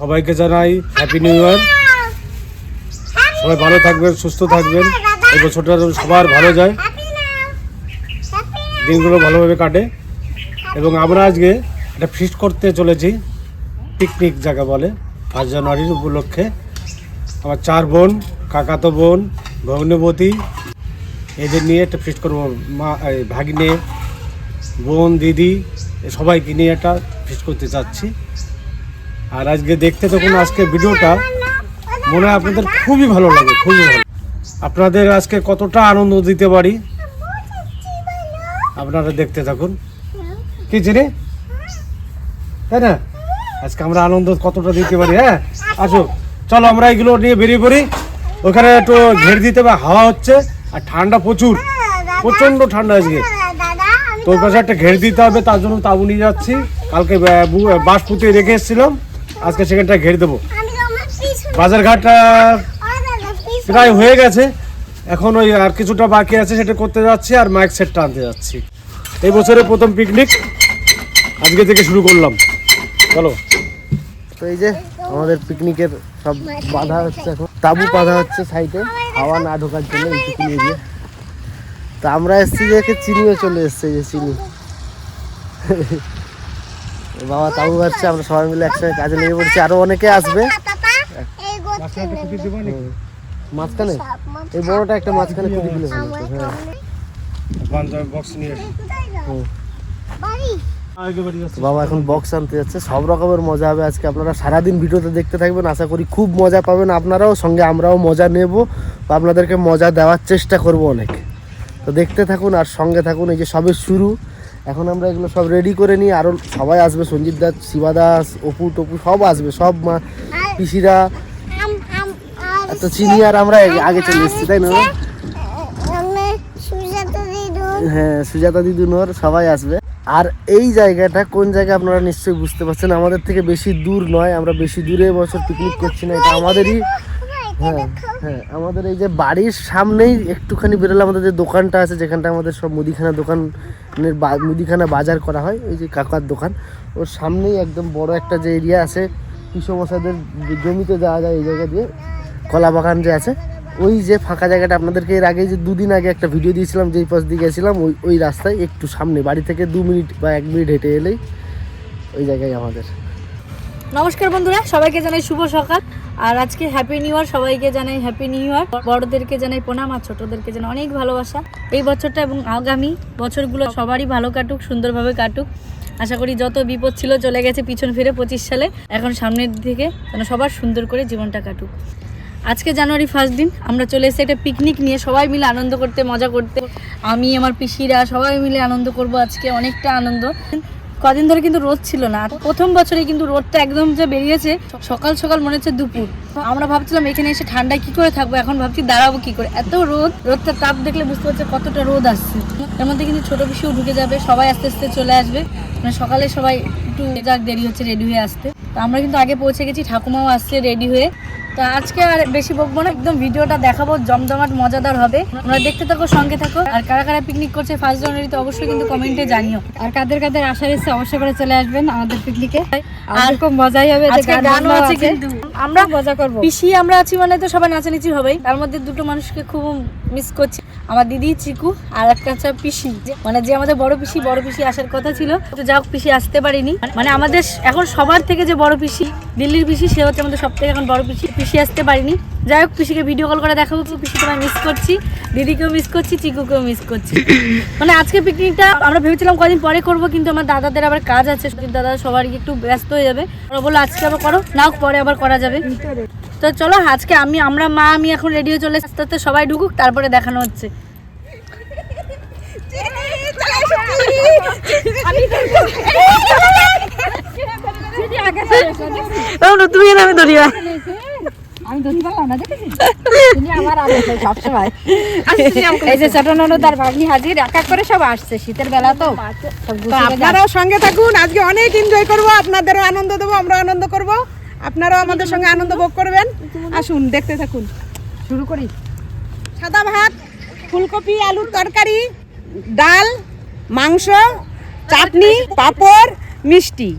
সবাইকে জানাই happy new year. সবাই ভালো থাকবেন, সুস্থ থাকবেন। এই বছরটা সবার ভালো যায়, দিনগুলো ভালোভাবে কাটে। এবং আমরা আজকে একটা ফিস্ট করতে চলেছি, পিকনিক জায়গা বলে, 1 জানুয়ারির উপলক্ষে। আমার 4 বোন, কাকাতো বোন, ভগ্নবতী, এদের নিয়ে একটা ফিস্ট করবো। মা, ভাগ্নে, বোন, দিদি সবাইকে নিয়ে একটা ফিস্ট করতে চাচ্ছি। আর আজকে দেখতে তখন আজকে ভিডিওটা মনে হয় আপনাদের খুবই ভালো লাগে, খুবই ভালো। আপনাদের আজকে কতটা আনন্দ দিতে পারি আপনারা দেখতে থাকুন। কি চিনি তাই না, আজকে আমরা আনন্দ কতটা দিতে পারি। হ্যাঁ আসো, চলো আমরা এগুলো নিয়ে বেরিয়ে পড়ি। ওখানে একটু ঘের দিতে হবে, হাওয়া হচ্ছে আর ঠান্ডা প্রচুর, প্রচণ্ড ঠান্ডা আজকে। তো ওই পাশে একটা ঘের দিতে হবে, তার জন্য তাবু নিয়ে যাচ্ছি। কালকে বাঁশ পুঁতে রেখে এসেছিলাম, আজকে সেখানটা ঘের দেবো। বাজারঘাটটা প্রায় হয়ে গেছে, এখন ওই আর কিছুটা বাকি আছে, সেটা করতে যাচ্ছি। আর মাইক সেটটা আনতে যাচ্ছি। এই বছরের প্রথম পিকনিক আজকে থেকে শুরু করলাম। চলো। তো এই যে আমাদের পিকনিকের সব বাধা হচ্ছে, এখন তাবু বাঁধা হচ্ছে সাইডে, হাওয়া না ঢোকার জন্য এইটুকু নিয়ে দিয়ে। তো আমরা এসছি দেখে চিনিও চলে এসছে, যে চিনি বাবা তাবু বাঁধছে, আমরা সবাই মিলে একসাথে কাজে লেগে পড়ছি। আরো অনেকে আসবে মাঝখানে, এই বড়টা একটা মাঝখানে খুঁটি দিলে ভালো হতো। বাবা এখন বক্স আনতে যাচ্ছে, সব রকমের মজা হবে আজকে। আপনারা সারাদিন ভিডিওতে দেখতে থাকবেন, আশা করি খুব মজা পাবেন আপনারাও, সঙ্গে আমরাও মজা নেব, আপনাদেরকে মজা দেওয়ার চেষ্টা করব অনেক। তো দেখতে থাকুন আর সঙ্গে থাকুন। এই যে সবে শুরু, এখন আমরা এগুলো সব রেডি করে নিই। আরও সবাই আসবে, সঞ্জিত দাস, শিবা দাস, অপু টপু সব আসবে, সব মা পিসিরা, এত চিনি আর আমরা আগে চলে এসেছি, তাই না? হ্যাঁ, সুজাতা দিদুনোর সবাই আসবে। আর এই জায়গাটা কোন জায়গা আপনারা নিশ্চয়ই বুঝতে পারছেন, আমাদের থেকে বেশি দূর নয়, আমরা বেশি দূরে এবছর পিকনিক করছি না, এটা আমাদেরই। হ্যাঁ হ্যাঁ, আমাদের এই যে বাড়ির সামনেই একটুখানি বেরোলে আমাদের যে দোকানটা আছে, যেখানটা আমাদের সব মুদিখানা দোকানের মুদিখানা বাজার করা হয়, এই যে কাকার দোকান, ওর সামনেই একদম বড় একটা যে এরিয়া আছে, কৃষকমশাইদের জমিতে যাওয়া যায়, এই জায়গা দিয়ে কলা বাগান যে আছে, ওই যে ফাঁকা জায়গাটা আপনাদেরকে এর আগে যে 2 দিন আগে একটা ভিডিও দিয়েছিলাম, যেই পাশ দিয়ে গেছিলাম, ওই রাস্তায় একটু সামনে, বাড়ি থেকে 2 মিনিট বা 1 মিনিট হেঁটে এলেই ওই জায়গায় আমাদের। নমস্কার বন্ধুরা, সবাইকে জানাই শুভ সকাল। আর আজকে হ্যাপি নিউ ইয়ার, সবাইকে জানাই হ্যাপি নিউ ইয়ার। বড়দেরকে জানাই প্রণাম আর ছোটদেরকে জানাই অনেক ভালোবাসা। এই বছরটা এবং আগামী বছরগুলো সবারই ভালো কাটুক, সুন্দরভাবে কাটুক। আশা করি যত বিপদ ছিল চলে গেছে পিছন ফিরে 25 সালে, এখন সামনের দিকে যেন সবার সুন্দর করে জীবনটা কাটুক। আজকে জানুয়ারি 1 দিন, আমরা চলে এসেছি একটা পিকনিক নিয়ে, সবাই মিলে আনন্দ করতে, মজা করতে। আমি, আমার পিসিরা সবাই মিলে আনন্দ করব আজকে, অনেকটা আনন্দ। কদিন ধরে কিন্তু রোদ ছিল না, প্রথম বছরে কিন্তু রোদটা একদম যে বেরিয়েছে, সকাল সকাল মনে হচ্ছে দুপুর। আমরা ভাবছিলাম এখানে এসে ঠান্ডায় কি করে থাকবো, এখন ভাবছি দাঁড়াবো কি করে, এত রোদটা তাপ দেখলে বুঝতে পারছে কতটা রোদ আসছে। এর মধ্যে কিন্তু ছোট পিসিও ঢুকে যাবে, সবাই আস্তে আস্তে চলে আসবে। মানে সকালে সবাই একটু দেরি হচ্ছে রেডি হয়ে আসতে। তো আমরা কিন্তু আগে পৌঁছে গেছি, ঠাকুমাও আসছে রেডি হয়ে। তো আজকে আর বেশি বকবো না, একদম ভিডিওটা দেখাবো, জমজমাট মজাদার হবে। তোমরা দেখতে থাকো, সঙ্গে থাকো। আর কারা কারা পিকনিক করছে 1 জানুয়ারিতে অবশ্যই কিন্তু কমেন্টে জানিও। আর কাদের কাদের আশা এসে অবশ্যই করে চলে আসবেন আমাদের পিকনিকে, আর খুব মজাই হবে। আজকে গানও আছে, কিন্তু আমরা মজা করবো। পিসি আমরা আছি মানে তো সবাই নাচানাচি হবেই। তার মধ্যে 2টো মানুষকে খুব মিস করছি, আমার দিদি চিকু আর একটা হচ্ছে পিসি, মানে যে আমাদের বড় পিসি আসার কথা ছিল, তো যাই হোক পিসি আসতে পারিনি। মানে আমাদের এখন সবার থেকে যে বড় পিসি, দিল্লির পিসি, সে হচ্ছে আমাদের সব থেকে এখন বড় পিসি আসতে পারিনি। যাই হোক পিসিকে ভিডিও কল করে দেখাবো, পিসি তোমায় মিস করছি, দিদিকেও মিস করছি, চিকুকেও মিস করছি। মানে আজকে পিকনিকটা আমরা ভেবেছিলাম কদিন পরে করবো, কিন্তু আমার দাদাদের আবার কাজ আছে, দাদা সবার একটু ব্যস্ত হয়ে যাবে। ওরা বললো আজকে আবার করো, নাও পরে আবার করা যাবে। তো চলো আজকে আমরা মা আমি এখন রেডি হয়ে চলে আসতে, সবাই ঢুকুক, তারপরে দেখানো হচ্ছে। তুমি আমি ধরিবা, আমি ধরতে পারলাম না, দেখেছি তুমি আমার আলো সবসময়। এই যে ছোট ননদ আর ভাগ্নি হাজির, এক এক করে সব আসছে, শীতের বেলা তো। আপনারাও সঙ্গে থাকুন, আজকে অনেক এনজয় করবো, আপনাদেরও আনন্দ দেবো, আমরাও আনন্দ করব, আপনারাও আমাদের সঙ্গে আনন্দ ভোগ করবেন। আসুন দেখতে থাকুন। শুরু করি। সাদা ভাত, ফুলকপি আলুর তরকারি, ডাল, মাংস, চাটনি, পাঁপড়, মিষ্টি।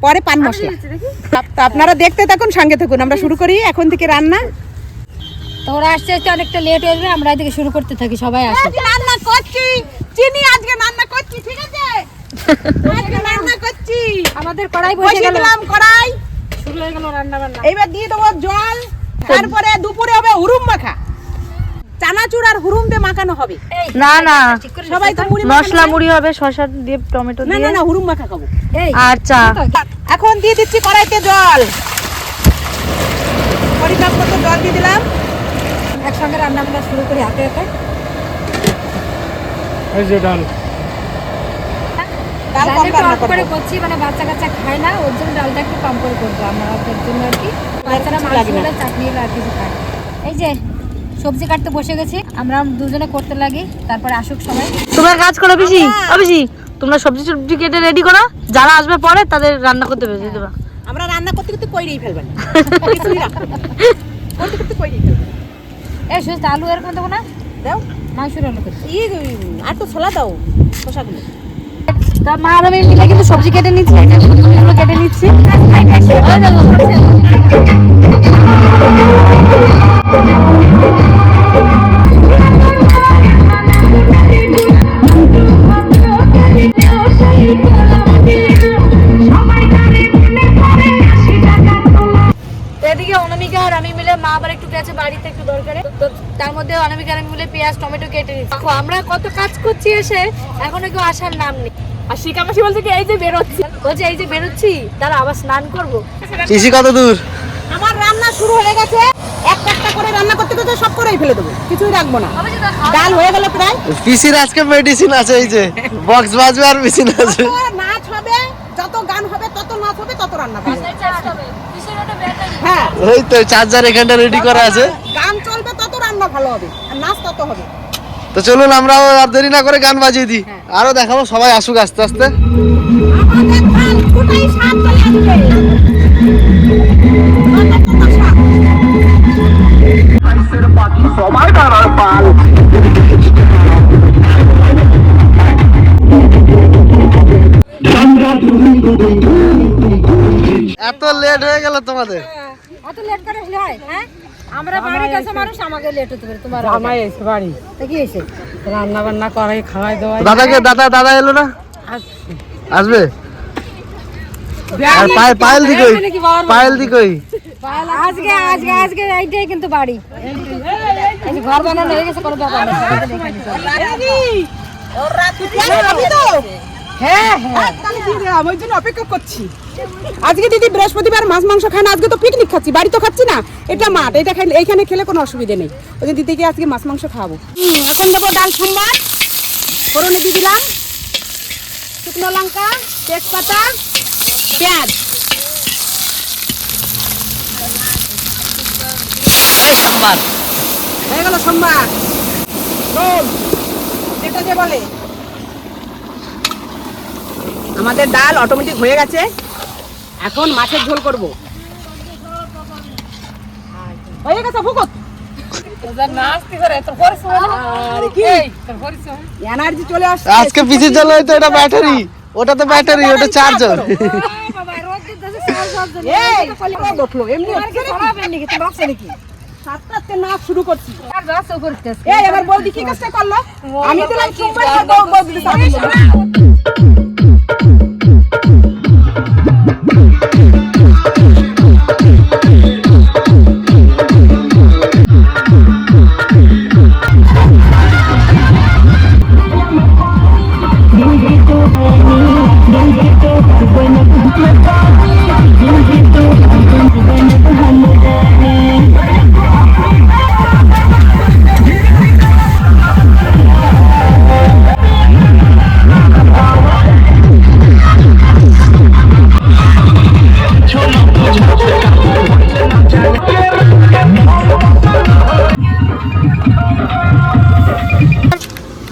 পরে পান মশলা। তো আপনারা দেখতে থাকুন, সঙ্গে থাকুন, আমরা শুরু করি এখন থেকে রান্না। তো ওরা আসতে আসতে অনেকটা লেট হয়ে যাবে, আমরা এদিকে শুরু করতে থাকি, সবাই আসে। আজকে রান্না করছি চিনি, আজকে রান্না করছি, ঠিক আছে? আজকে রান্না করছি, আমাদের কড়াই বসে বসিয়ে গেল, দিলাম কড়াই, শুরু হয়ে গেল রান্না বান্না। এইবার দিয়ে দেবো জল। তারপরে দুপুরে হবে হুরুম মাখা, চানাচুর আর হুরুম দিয়ে মাখানো হবে। না না, সবাই তো মুড়ি মশলা মুড়ি হবে, শসা দিয়ে টমেটো না দিয়ে। না না, হুরুম মাখা খাবো। আচ্ছা, এখন দিয়ে দিচ্ছি কড়াইতে জল, পরিমাপ মতো জল দিয়ে দিলাম। একসঙ্গে রান্না বান্না শুরু করি হাতে হাতে। এই যে ডাল, ডাল ডালটা কম একটু রান্না অফ করে করবো। করছি, মানে বাচ্চা কাচ্চা খায় না, ওর জন্য ডালটা একটু কম করে করবো আমাদের জন্য আর কি। বাচ্চারা কিছু মাছ লাগে না। হলে চাটনি হলে আর কিছু খায়। এই যে সবজি কাটতে বসে গেছি, আমরা দুজনে করতে লাগি, তারপরে আসুক সবাই। তোমরা কাজ করো বেশি বেশি, তোমরা সবজি সবজি কেটে রেডি করো, যারা আসবে পরে তাদের রান্না করতে বেশি দেবা। আমরা রান্না করতে করতে কইরেই ফেলবেন, কিছুই রাখবো না। করতে করতে কইরেই ফেলবেন। এই শুধু আলু এরকম দেবো না, দাও মাংসের আলু করছি। আর তো ছোলা দাও, শসাগুলো। তা মা আর আমি মিলে কিন্তু সবজি কেটে নিচ্ছি, এগুলো কেটে নিচ্ছি। এদিকে অনামিকা আর আমি মিলে, মা আবার একটু গেছে বাড়িতে একটু দরকারে, তো তার মধ্যে অনামিকা আর আমি মিলে পেঁয়াজ টমেটো কেটে নিচ্ছি। দেখো আমরা কত কাজ করছি, এসে এখনো কেউ আসার নাম নেই। আর শিকামাসি বলছে কি এই যে বেরোচ্ছি, বলছে এই যে বেরোচ্ছি, তারা আবার স্নান করবো। পিসি কত দূর? আমার রান্না শুরু হয়ে গেছে, একটা একটা করে রান্না করতে করতে সব করেই ফেলে দেবো, কিছুই রাখবো না। ডাল হয়ে গেল প্রায়। পিসির আজকে মেডিসিন আছে, এই যে বক্স বাজবে আর মেশিন আছে। যত নাচ হবে, যত গান হবে, তত নাচ হবে, তত রান্না হবে। হ্যাঁ, ওই তো চার্জার এখানটা রেডি করা আছে। গান চলবে তত রান্না ভালো হবে, আর নাচ তত হবে। তো চলুন আমরাও আর দেরি না করে গান বাজিয়ে দিই, আরো দেখাবো, সবাই আসুক আস্তে আস্তে। আমাদের ধান কোটাই সাত চলে আসবে। কত কত সাত। এত লেট হয়ে গেল তোমাদের? অত লেট করে হলে হয়? হ্যাঁ, আমরা বাড়ির কাছে মানুষ, আমাকে লেট হতে পারে। তোমার আমায় এসে বাড়ি তা কি হয়েছে? রান্না বান্না করাই খাওয়াই দেওয়াই। দাদাকে দাদা এলো না? আসবে? আর পায়েল দি কই? পায়েল দি কই? আজকে আজকে আজকে এইটাই কিন্তু বাড়ি, এই যে ঘর বানানো হয়ে গেছে, কোনো ব্যাপার না। হ্যাঁ হ্যাঁ, তাহলে দিয়ে দিলাম, ওই জন্য অপেক্ষা করছি। আজকে দিদি বৃহস্পতিবার মাছ মাংস খায় না, আজকে তো পিকনিক খাচ্ছি, বাড়ি তো খাচ্ছি না, এটা মাঠ, এটা খাইলে এইখানে খেলে কোনো অসুবিধা নেই। ওই জন্য দিদিকে আজকে মাছ মাংস খাওয়াবো। এখন দেবো ডাল সোমবার, ফোড়নে দিয়ে দিলাম শুকনো লঙ্কা, তেজপাতা, পেঁয়াজ। হয়ে গেল সোমবার, যেটা যে বলে। আমাদের ডাল অটোমেটিক হয়ে গেছে, এখন মাছের ঝোল করব। হয়ে গেছে ভুকত। এনার্জি চলে আসছে। আজকে পিসির জন্য হয়তো এটা ব্যাটারি, ওটা তো ব্যাটারি, ওটা চার্জার। এই, দেখলো, এমনি হচ্ছে নাকি? সাতটাতে নাচ শুরু করছি। এই, এবার বৌদি কি কাজটা করলো? আমি দিলাম সোমবার, আর বৌদি দিল সাতটা।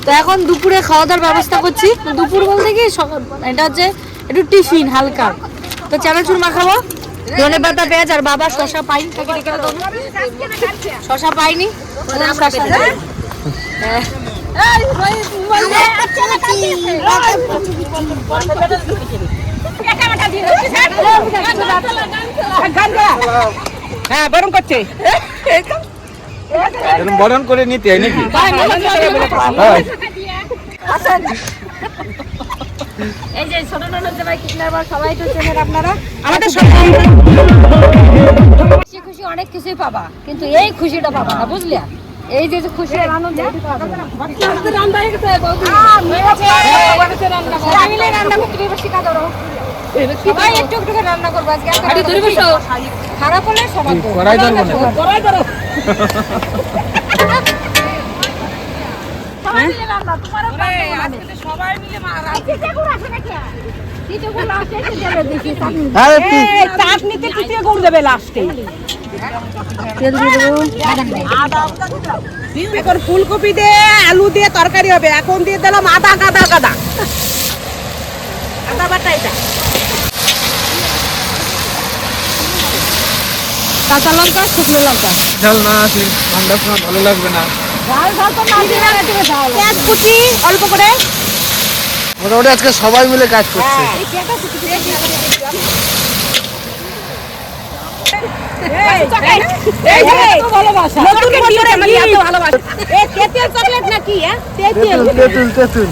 তো এখন দুপুরে খাওয়া দাওয়ার ব্যবস্থা করছি। তো দুপুর বলতে কি এটা হচ্ছে একটু টিফিন হালকা। তো চানাচুর মাখাবো, ধনে পাতা পেঁয়াজ, আর বাবা শশা পাইনি, শশা পাইনি, শশা হ্যাঁ বরং করছে এরকম বরণ করে নিতে হয় নাকি? এই যে ছোট ননদ জামাই কৃষ্ণার বার সবাই তো চেনেন আপনারা। আমাদের সব খুশি খুশি অনেক কিছুই পাবা, কিন্তু এই খুশিটা পাবা না, বুঝলে? এই যে খুশি আনন্দ রান্না হয়ে গেছে, সবাই মিলে রান্না করতে শিখা ধরো, সবাই একটু একটু করে রান্না করবো আজকে। খারাপ হলে সবাই কড়াই ধরবো না। কড়াই ধরো। সবাই মিলে রান্না, তোমারও সবাই মিলে আরে চাটনিতে তৃতীয় গুড় দেবে লাস্টে। এখন ফুলকপি দিয়ে আলু দিয়ে তরকারি হবে, এখন দিয়ে দিলাম আদা কাদা কাদা আদা বাটা। এটা কাঁচা লঙ্কা, শুকনো লঙ্কা, ঝাল না আছে, ঠান্ডার সময় ভালো লাগবে না। পেঁয়াজ কুচি অল্প করে। মোটামুটি আজকে সবাই মিলে কাজ করছে। চকলেট নাকি? তেঁতুল তেঁতুল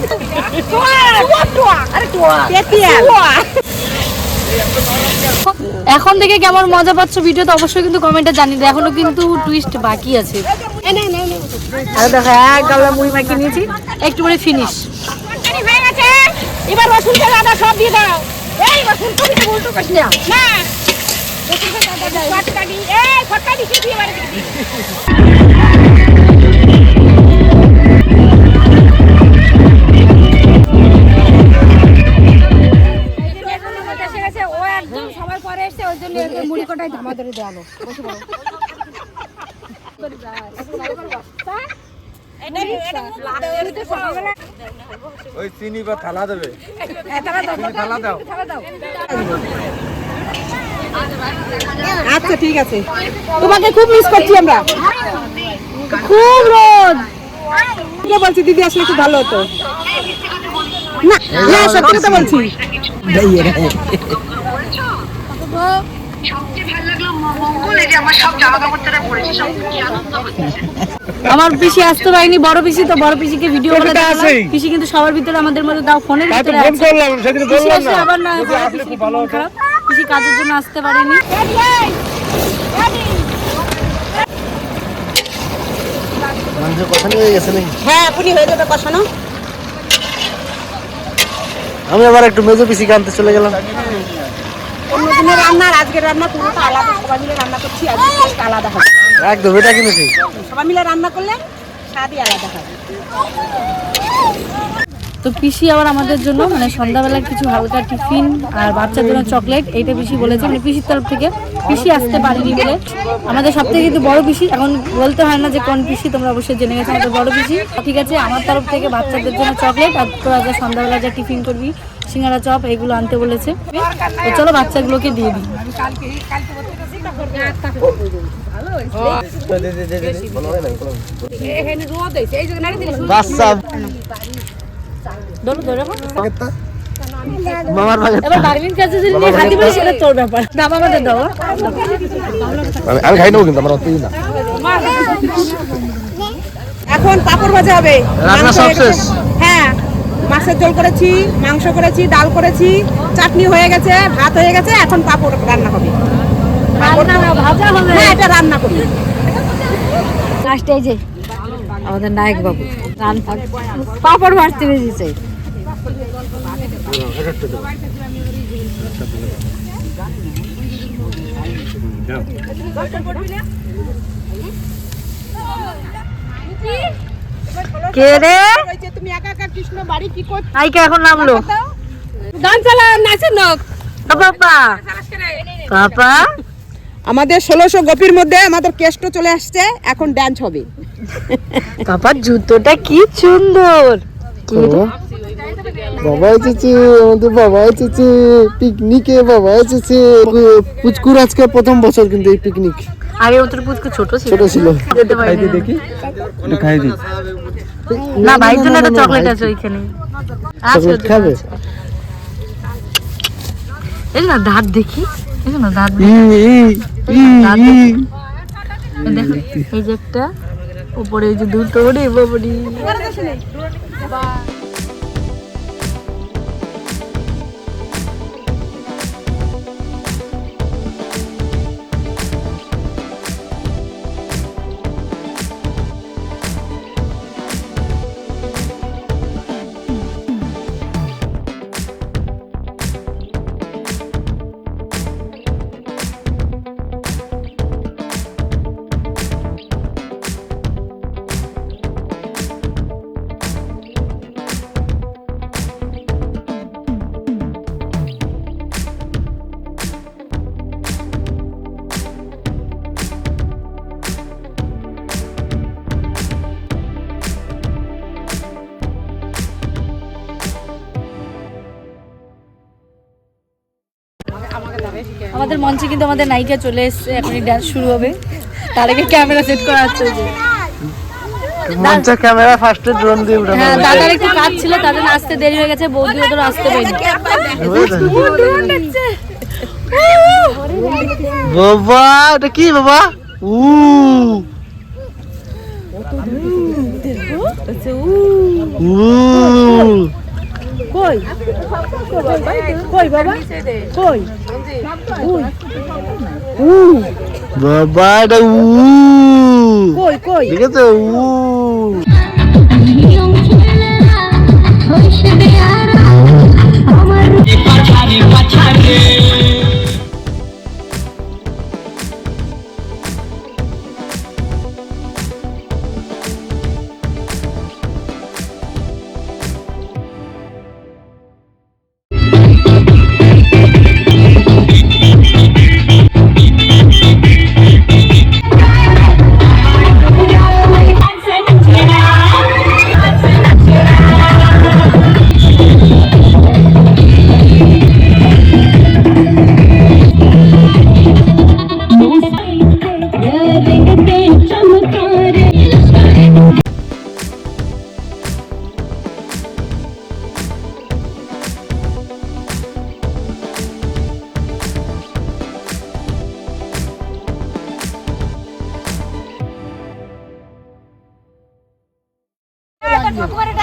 এখন থেকে কেমন মজা পাচ্ছ ভিডিওতে অবশ্যই কিন্তু কমেন্টে জানিয়ে দাও। এখনো কিন্তু টুইস্ট বাকি আছে। আর দেখো এক গামলা মুড়ি মাখিয়ে নিয়েছি, একটু করে ফিনিশ। এবার রসুন তেল আদা সব দিয়ে দাও। এই রসুন কবিতে বলতো কইছ না না রসুন তেল আদা দাও। ফটকাডি এই ফটকাডি কি দিয়ে বাড়ি দিবি? ও একদম সবার পরে এসে ওই জন্য মুড়ি কোটায় ধামা ধরে দেওয়া হলো। বসে পড়ো। ওই চিনি বা থালা দেবে, থালা দাও। আচ্ছা ঠিক আছে, তোমাকে খুব মিস করছি আমরা। খুব রোদ। কে বলছি দিদি আসলে খুব ভালো হতো না। না সত্যি কথা বলছি। আমার পিসি আসতে পারেনি, বড় পিসি, তো বড় পিসিকে ভিডিও করে সেটা দেখালাম। আছেই। পিসি কিন্তু সবার ভিতরে আমাদের মধ্যে দাও ফোনের তাই তো ভিতরে ফোন আছে। করলাম, সেদিন পিসি বললাম এসে না। আবার না যদি আসলে খুব ভালো হতো। পিসি কাজের জন্য আসতে পারেনি। মাংস কষানো হয়ে গেছে নাকি? হ্যাঁ আপনি হয়ে যাবে কষানো। আমি আবার একটু মেজো পিসি আনতে চলে গেলাম। অন্যদিনের রান্না আর আজকের রান্না পুরোটা আলাদা। সবাই মিলে রান্না করছি, আজকে টেস্ট আলাদা হবে। একদম, এটা কিন্তু ঠিক। সবাই মিলে রান্না করলে স্বাদই আলাদা হবে। তো পিসি আবার আমাদের জন্য মানে সন্ধ্যাবেলা কিছু হালকা টিফিন আর বাচ্চার জন্য চকলেট, এইটা পিসি বলেছে, মানে পিসির তরফ থেকে। পিসি আসতে পারেনি বলে আমাদের সব থেকে কিন্তু বড় পিসি, এখন বলতে হয় না যে কোন পিসি, তোমরা অবশ্যই জেনে গেছো আমাদের বড় পিসি। ঠিক আছে, আমার তরফ থেকে বাচ্চাদের জন্য চকলেট, আর তোরা যা সন্ধ্যাবেলা যা টিফিন করবি সিঙ্গারা চপ এগুলো আনতে বলেছে। তো চলো বাচ্চাগুলোকে দিয়ে দিই। বাচ্চা ধরো ধরো মামার ভাগে এবার বাগলিন কাছে যদি নিয়ে খাতি বলি সেটা তোর ব্যাপার, দাম আমাদের দাও। আমি খাই নেবো, কিন্তু আমার অতই না। এখন পাপড় ভাজা হবে। রান্না মাংস হয়ে সব গেছে। শেষ? হ্যাঁ, মাছের ঝোল করেছি, মাংস করেছি, ডাল করেছি, চাটনি হয়ে গেছে, ভাত হয়ে গেছে। এখন পাপড় রান্না হবে। রান্না না, ভাজা হবে। হ্যাঁ এটা রান্না করি। লাস্টে এই যে আমাদের নায়ক বাবু রান্না পাপড় ভাজতে বেরিয়েছে। কে রে? ওই যে তুমি একা একা কৃষ্ণ বাড়ি কি করছো? আইকে এখন নামলো। গান চালা নাচেন না। পাপা পাপা আমাদের 1600 গোপীর মধ্যে আমাদের কেষ্ট চলে আসছে, এখন ডান্স হবে। পাপার জুতোটা কি সুন্দর। কি রে? বাবা এসেছে, আমাদের বাবা এসেছে পিকনিকে। বাবা এসেছে। পুচকুর আজকে প্রথম বছর কিন্তু এই পিকনিক। আগে ওর পুচকু ছোট ছিল, ছোট ছিল। যেতে পারিনি। দেখি এটা খাই দিই। না ভাইয়ের জন্য একটা চকলেট আছে ওইখানে। চকলেট খাবে? এই না দাঁত দেখি, এই না দাঁত ই, ই, ই, দাঁত ই। দেখি। দেখো এই যে একটা উপরে এই যে দুটো রে বাবারি। আমাদের মঞ্চে কিন্তু আমাদের নায়িকা চলে এসেছে, এখনই ডান্স শুরু হবে। তার আগে ক্যামেরা সেট করা হচ্ছে যে। মঞ্চে ক্যামেরা ফার্স্টে ড্রোন দিয়ে উঠানো হ্যাঁ, হয়েছে। দাদার একটু কাজ ছিল, তাদের আসতে দেরি হয়ে গেছে, বৌদি ওদের আসতে পারেনি। বাবা এটা কি বাবা? উ উ কই কই বাবা কই? বাবা এটা উ কই কই? ঠিক আছে উ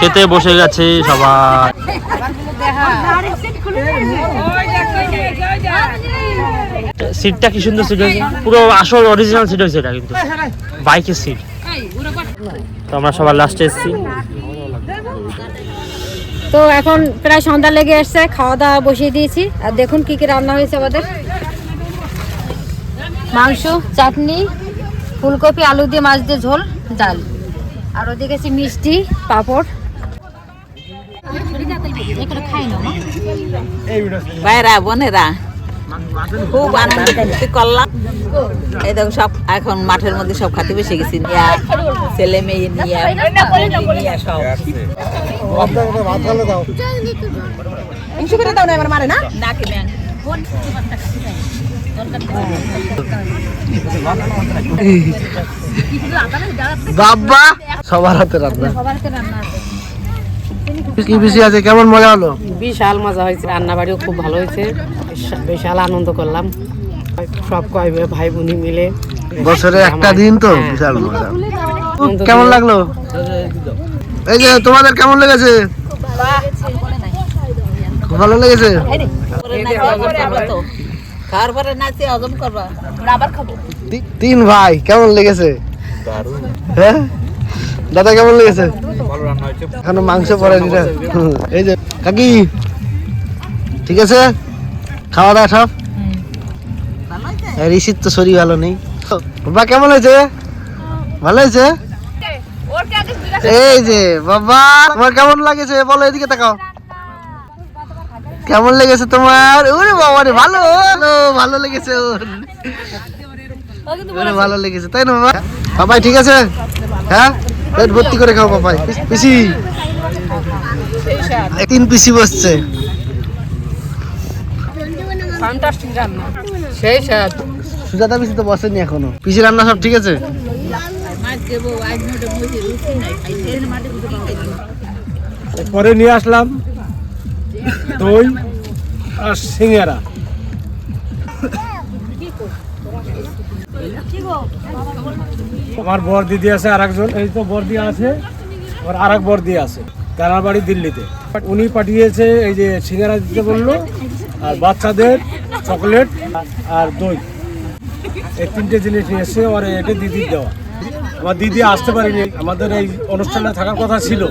খেতে বসে গেছে সবাই। সিটটা কি সুন্দর সিট হয়েছে, পুরো আসল অরিজিনাল সিট হয়েছে এটা, কিন্তু বাইকের সিট। তো আমরা সবার লাস্টে এসেছি। তো এখন প্রায় সন্ধ্যা লেগে এসছে, খাওয়া দাওয়া বসিয়ে দিয়েছি। আর দেখুন কি কি রান্না হয়েছে আমাদের। মাংস, চাটনি, ফুলকপি আলু দিয়ে মাছ দিয়ে ঝোল, ডাল, আর ওদিকে আছে মিষ্টি, পাঁপড়। ভাইরা বোনেরা খুব আনন্দ ফুর্তি করলাম। এই দেখো সব এখন মাঠের মধ্যে সব খাতে বসে গেছি, ছেলে মেয়ে নিয়ে সব। ইনসু করে দাও না, এবার মারে না। নাকি ম্যান বাবা সবার হাতে রান্না। কি বেশি আছে, কেমন মজা হলো? বিশাল মজা হয়েছে, রান্না বাড়িও খুব ভালো হয়েছে, বিশাল আনন্দ করলাম সব কয় ভাই বোনি মিলে। বছরে একটা দিন তো বিশাল মজা। কেমন লাগলো? এই যে তোমাদের কেমন লেগেছে? ভালো লেগেছে? খাওয়ার পরে নাচে হজম করবা, আবার খাবো। তিন ভাই কেমন লেগেছে? হ্যাঁ দাদা কেমন লেগেছে? এখনো মাংস পড়ে দিটা। এই যে কাকি ঠিক আছে, খাওয়া দাওয়া সব। ঋষির তো শরীর ভালো নেই। বাবা কেমন হয়েছে? ভালো হয়েছে? এই যে বাবা তোমার কেমন লাগেছে বলো, এদিকে তাকাও। কেমন লেগেছে তোমার? ওরে বাবা রে, ভালো ভালো লেগেছে ওর। ওরে ভালো লেগেছে তাই না বাবা? বাবাই ঠিক আছে? হ্যাঁ পেট ভর্তি করে খাও বাবাই। পিসি 3 পিসি বসছে। সুজাতা পিসি তো বসেনি এখনো। পিসি রান্না সব ঠিক আছে? পরে নিয়ে আসলাম দই আর সিঙ্গারা। আমার বর দিদি আছে আরেকজন, এই তো বর্দি আছে, আর আরেক বর্দি আছে তার বাড়ি দিল্লিতে। উনি পাঠিয়েছে এই যে সিঙ্গারা দিতে বললো, আর বাচ্চাদের চকলেট আর দই, এই 3টে জিনিস নিয়ে এসছে। আর এটা দিদির দেওয়া। আমার দিদি আসতে পারেনি, আমাদের এই অনুষ্ঠানে থাকার কথা ছিল,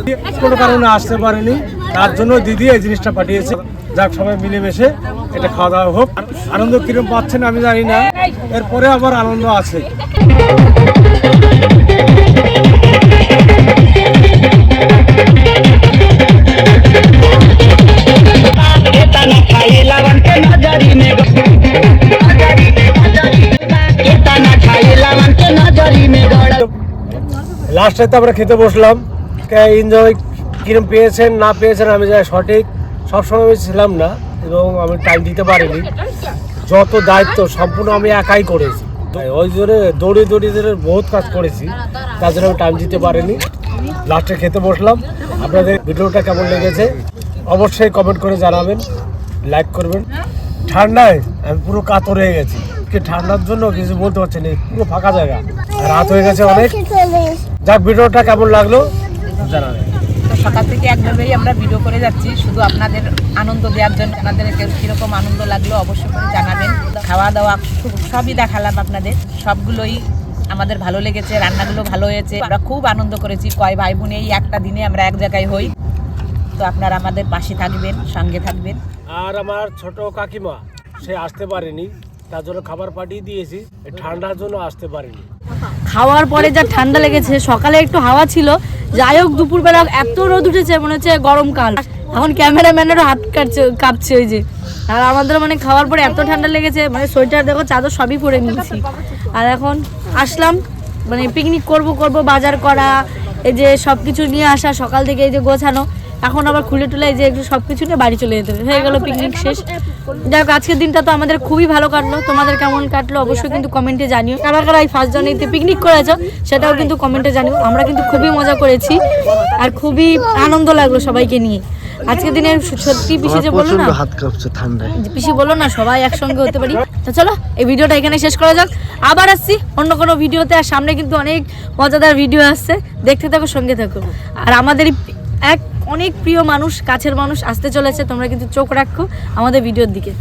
কোনো কারণে আসতে পারেনি, তার জন্য দিদি এই জিনিসটা পাঠিয়েছে। যাক, সবাই মিলেমিশে এটা খাওয়া দাওয়া হোক। আনন্দ কিরম পাচ্ছেন আমি জানি না, এরপরে আবার আনন্দ আছে। লাস্টে তো আমরা খেতে বসলাম। এনজয় কিরম পেয়েছেন না পেয়েছেন আমি জানি সঠিক সবসময় আমি ছিলাম না, এবং আমি টাইম দিতে পারিনি। যত দায়িত্ব সম্পূর্ণ আমি একাই করেছি, ওই জন্য দৌড়ে বহুত কাজ করেছি, তার জন্য আমি টাইম দিতে পারিনি। লাস্টে খেতে বসলাম। আপনাদের ভিডিওটা কেমন লেগেছে অবশ্যই কমেন্ট করে জানাবেন, লাইক করবেন। ঠান্ডায় আমি পুরো কাতর হয়ে গেছি, কি ঠান্ডার জন্য কিছু বলতে পারছি না, পুরো ফাঁকা জায়গা, রাত হয়ে গেছে অনেক। যাক, ভিডিওটা কেমন লাগলো জানাবেন। তো সকাল থেকে একভাবেই আমরা ভিডিও করে যাচ্ছি, শুধু আপনাদের আনন্দ দেওয়ার জন্য। আপনাদের কীরকম আনন্দ লাগলো অবশ্যই করে জানাবেন। খাওয়া দাওয়া সবই দেখালাম আপনাদের, সবগুলোই আমাদের ভালো লেগেছে, রান্নাগুলো ভালো হয়েছে, আমরা খুব আনন্দ করেছি। কয় ভাই বোন এই একটা দিনে আমরা এক জায়গায় হই। তো আপনারা আমাদের পাশে থাকবেন, সঙ্গে থাকবেন। আর আমার ছোট কাকিমা সে আসতে পারেনি, তার জন্য খাবার পাঠিয়ে দিয়েছি, ঠান্ডার জন্য আসতে পারেনি। খাওয়ার পরে যা ঠান্ডা লেগেছে, সকালে একটু হাওয়া ছিল, যাই হোক দুপুরবেলা এত রোদ উঠেছে মনে হচ্ছে গরমকাল। এখন ক্যামেরাম্যানেরও হাত কাঁপছে ওই যে। আর আমাদের মানে খাওয়ার পরে এত ঠান্ডা লেগেছে, মানে সোয়েটার দেখো, চাদর সবই পরে নিয়েছি। আর এখন আসলাম মানে পিকনিক করব বাজার করা, এই যে সব কিছু নিয়ে আসা, সকাল থেকে এই যে গোছানো, এখন আবার খুলে টুলে এই যে একটু সব কিছু নিয়ে বাড়ি চলে যেতে হয়ে গেল, পিকনিক শেষ। যাই হোক, আজকের দিনটা তো আমাদের খুবই ভালো কাটলো। তোমাদের কেমন কাটলো অবশ্যই কিন্তু কমেন্টে জানিও। কারা কারা এই 1 জানুয়ারিতে পিকনিক করেছো সেটাও কিন্তু কমেন্টে জানিও। আমরা কিন্তু খুবই মজা করেছি আর খুবই আনন্দ লাগলো সবাইকে নিয়ে। আজকের দিনে সত্যি পিসি যে বললো না, হাত কাঁপছে ঠান্ডায়, পিসি বললো না সবাই একসঙ্গে হতে পারি। তো চলো এই ভিডিওটা এখানে শেষ করা যাক, আবার আসছি অন্য কোনো ভিডিওতে। আর সামনে কিন্তু অনেক মজাদার ভিডিও আসছে, দেখতে থাকো, সঙ্গে থাকো। আর আমাদের এক অনেক প্রিয় মানুষ, কাছের মানুষ আসতে চলেছে, তোমরা কিন্তু চোখ রাখো আমাদের ভিডিওর দিকে।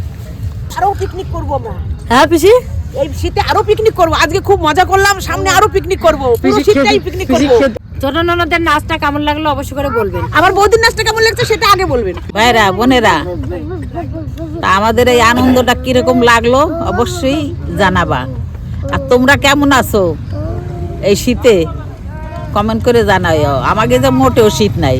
আরো পিকনিক করবো আমরা, হ্যাঁ পিসি, এই শীতে আরো পিকনিক করবো। আজকে খুব মজা করলাম, সামনে আরো পিকনিক করবো, পুরো শীতটাই পিকনিক করবো। ছোট ননদের নাচটা কেমন লাগলো অবশ্যই করে বলবেন। আমার বৌদির নাচটা কেমন লাগছে সেটা আগে বলবেন। ভাইরা বোনেরা, তা আমাদের এই আনন্দটা কিরকম লাগলো অবশ্যই জানাবা। আর তোমরা কেমন আছো এই শীতে কমেন্ট করে জানাও। আমাকে যে মোটেও শীত নাই।